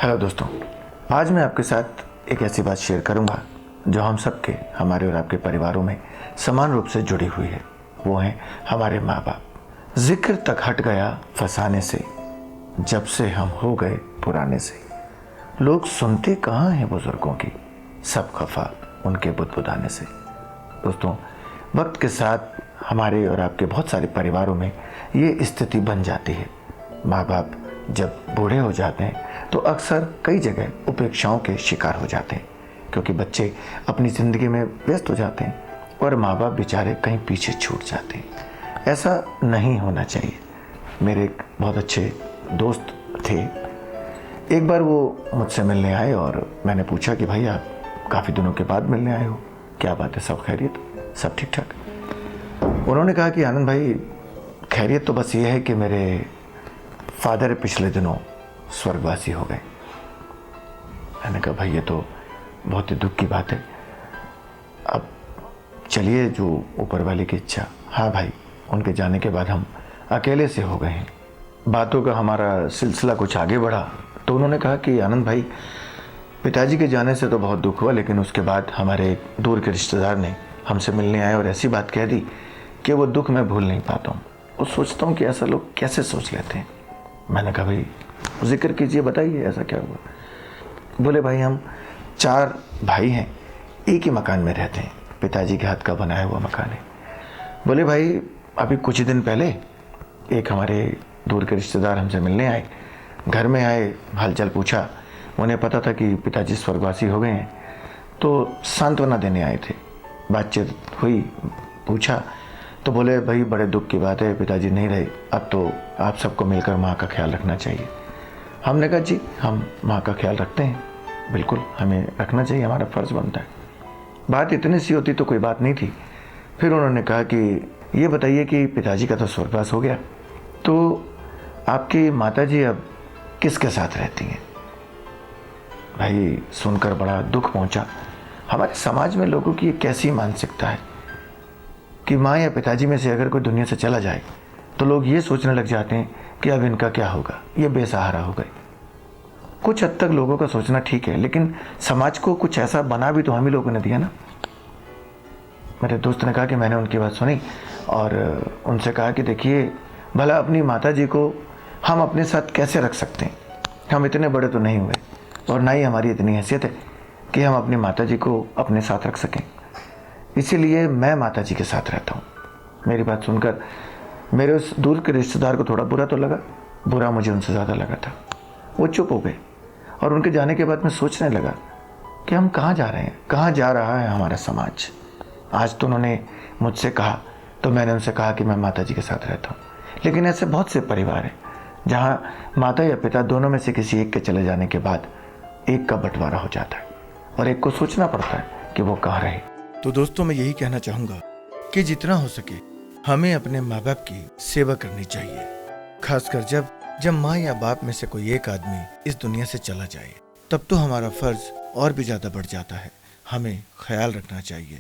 Hello दोस्तों, आज मैं आपके साथ एक ऐसी बात शेयर करूंगा जो हम सबके, हमारे और आपके परिवारों में समान रूप से जुड़ी हुई है। वो है हमारे माँ बाप। जिक्र तक हट गया फसाने से, जब से हम हो गए पुराने से। लोग सुनते कहाँ हैं बुजुर्गों की, सब खफा उनके बुदबुदाने से। दोस्तों, वक्त के साथ हमारे और आपके बहुत सारे परिवारों में ये स्थिति बन जाती है। माँ बाप जब बूढ़े हो जाते हैं तो अक्सर कई जगह उपेक्षाओं के शिकार हो जाते हैं, क्योंकि बच्चे अपनी ज़िंदगी में व्यस्त हो जाते हैं और माँ बाप बेचारे कहीं पीछे छूट जाते हैं। ऐसा नहीं होना चाहिए। मेरे एक बहुत अच्छे दोस्त थे। एक बार वो मुझसे मिलने आए और मैंने पूछा कि भाई आप काफ़ी दिनों के बाद मिलने आए हो, क्या बात है, सब खैरियत, सब ठीक ठाक? उन्होंने कहा कि आनंद भाई, खैरियत तो बस ये है कि मेरे फादर पिछले दिनों स्वर्गवासी हो गए। मैंने कहा भाई ये तो बहुत ही दुख की बात है। अब चलिए, जो ऊपर वाले की इच्छा। हाँ भाई, उनके जाने के बाद हम अकेले से हो गए हैं। बातों का हमारा सिलसिला कुछ आगे बढ़ा तो उन्होंने कहा कि आनंद भाई, पिताजी के जाने से तो बहुत दुख हुआ, लेकिन उसके बाद हमारे एक दूर के रिश्तेदार ने हमसे मिलने आए और ऐसी बात कह दी कि वो दुख मैं भूल नहीं पाता हूँ। और सोचता हूँ कि ऐसा लोग कैसे सोच लेते हैं। मैंने कहा भाई जिक्र कीजिए, बताइए ऐसा क्या हुआ। बोले भाई हम 4 भाई हैं, एक ही मकान में रहते हैं, पिताजी के हाथ का बनाया हुआ मकान है। बोले भाई अभी कुछ ही दिन पहले एक हमारे दूर के रिश्तेदार हमसे मिलने आए, घर में आए, हालचाल पूछा। उन्हें पता था कि पिताजी स्वर्गवासी हो गए हैं, तो सांत्वना देने आए थे। बातचीत हुई, पूछा तो बोले भाई बड़े दुख की बात है, पिताजी नहीं रहे, अब तो आप सबको मिलकर माँ का ख्याल रखना चाहिए। हमने कहा जी हम माँ का ख्याल रखते हैं, बिल्कुल हमें रखना चाहिए, हमारा फ़र्ज़ बनता है। बात इतनी सी होती तो कोई बात नहीं थी। फिर उन्होंने कहा कि ये बताइए कि पिताजी का तो स्वर्गवास हो गया, तो आपकी माताजी अब किसके साथ रहती हैं? भाई सुनकर बड़ा दुख पहुंचा। हमारे समाज में लोगों की कैसी मानसिकता है कि माँ या पिताजी में से अगर कोई दुनिया से चला जाए तो लोग ये सोचने लग जाते हैं कि अब इनका क्या होगा, ये बेसहारा हो गए। कुछ हद तक लोगों का सोचना ठीक है, लेकिन समाज को कुछ ऐसा बना भी तो हम ही लोगों ने दिया ना। मेरे दोस्त ने कहा कि मैंने उनकी बात सुनी और उनसे कहा कि देखिए, भला अपनी माताजी को हम अपने साथ कैसे रख सकते हैं? हम इतने बड़े तो नहीं हुए और ना ही हमारी इतनी हैसियत है कि हम अपनी माताजी को अपने साथ रख सकें। इसीलिए मैं माताजी के साथ रहता हूँ। मेरी बात सुनकर मेरे उस दूर के रिश्तेदार को थोड़ा बुरा तो लगा, बुरा मुझे उनसे ज़्यादा लगा था। वो चुप हो गए और उनके जाने के बाद मैं सोचने लगा कि हम कहाँ जा रहे हैं, कहाँ जा रहा है हमारा समाज। आज तो उन्होंने मुझसे कहा तो मैंने उनसे कहा कि मैं माताजी के साथ रहता हूँ, लेकिन ऐसे बहुत से परिवार हैं जहाँ माता या पिता दोनों में से किसी एक के चले जाने के बाद एक का बंटवारा हो जाता है और एक को सोचना पड़ता है कि वो कहाँ रहे। तो दोस्तों, मैं यही कहना चाहूँगा कि जितना हो सके हमें अपने माँ बाप की सेवा करनी चाहिए, खासकर जब माँ या बाप में से कोई एक आदमी इस दुनिया से चला जाए, तब तो हमारा फर्ज और भी ज्यादा बढ़ जाता है। हमें ख्याल रखना चाहिए।